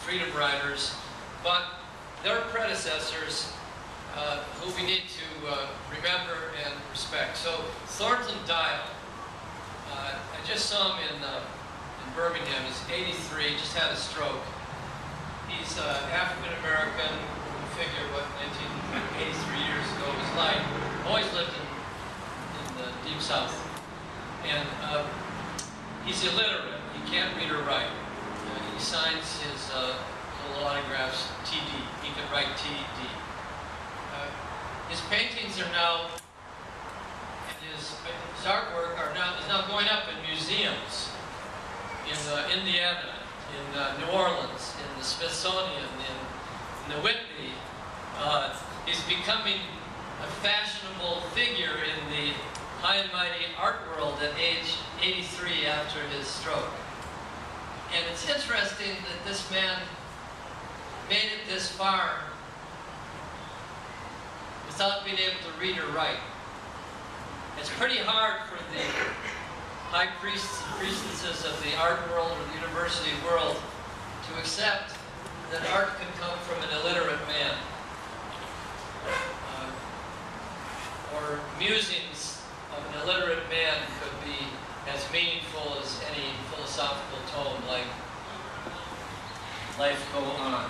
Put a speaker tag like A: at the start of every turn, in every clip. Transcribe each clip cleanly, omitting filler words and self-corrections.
A: freedom riders, but their predecessors who we need to remember and respect. So Thornton Dial, I just saw him in Birmingham. He's 83, just had a stroke. He's African-American. Figure what 83 years ago was like. Always lived in the Deep South. And he's illiterate. He can't read or write. He signs his little autographs TD. He can write TD. His paintings are now, and his artwork is now going up in museums in Indiana, in New Orleans, in the Smithsonian, in the Whitney. He's becoming a fashionable figure in the high and mighty art world at age 83 after his stroke. And it's interesting that this man made it this far without being able to read or write. It's pretty hard for the high priests and priestesses of the art world or the university world to accept that art can come from an illiterate man. Or musings of an illiterate man could be as meaningful as any philosophical tome like Life Go On.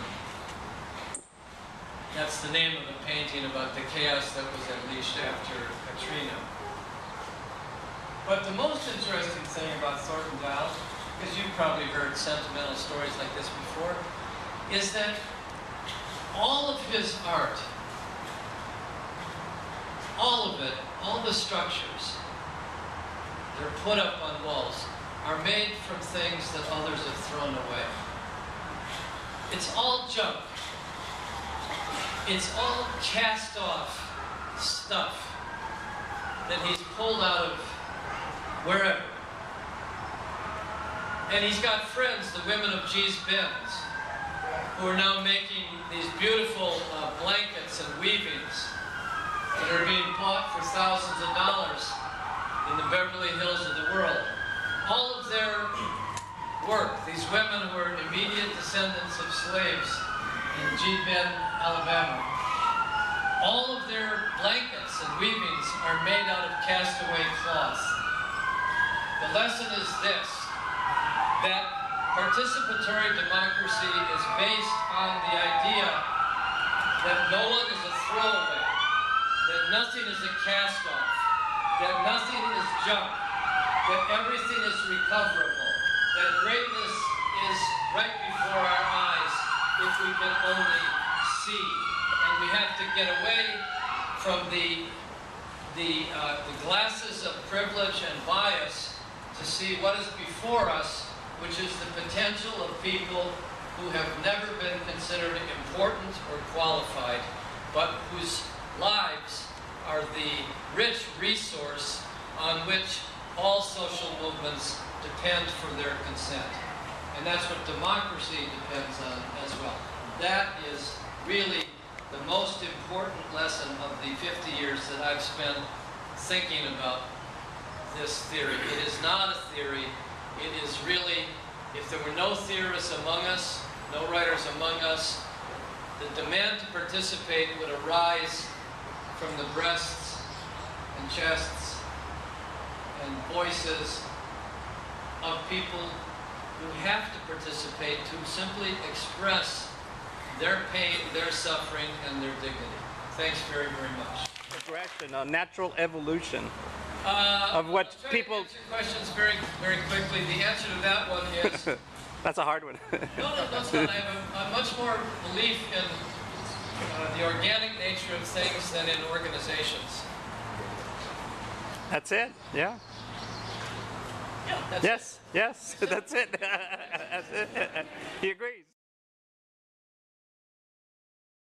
A: That's the name of the painting about the chaos that was unleashed after Katrina. But the most interesting thing about Thornton Dial, because you've probably heard sentimental stories like this before, is that all of his art, all of it, all the structures that are put up on walls are made from things that others have thrown away. It's all junk. It's all cast off stuff that he's pulled out of wherever. And he's got friends, the women of G's Benz, who are now making these beautiful blankets and weavings that are being bought for thousands of dollars in the Beverly Hills of the world. All of their work, these women who are immediate descendants of slaves in G. Ben, Alabama, all of their blankets and weavings are made out of castaway cloth. The lesson is this, that participatory democracy is based on the idea that no one is a throwaway, that nothing is a cast-off, that nothing is junk, that everything is recoverable, that greatness is right before our eyes if we can only see. And we have to get away from the glasses of privilege and bias to see what is before us, which is the potential of people who have never been considered important or qualified, but whose lives are the rich resource on which all social movements depend for their consent. And that's what democracy depends on as well. That is really the most important lesson of the 50 years that I've spent thinking about this theory. It is not a theory. It is really, if there were no theorists among us, no writers among us, the demand to participate would arise from the breasts and chests and voices of people who have to participate to simply express their pain, their suffering, and their dignity. Thanks very, very much.
B: Progression, natural evolution of what people...
A: To answer questions very, very quickly. The answer to that one is...
B: That's a hard one.
A: No, that's not. I have a much more belief in the organic nature of things than in organizations.
B: That's it, yeah.
A: Yeah, that's
B: yes,
A: it.
B: Yes, that's it. That's it. He agrees.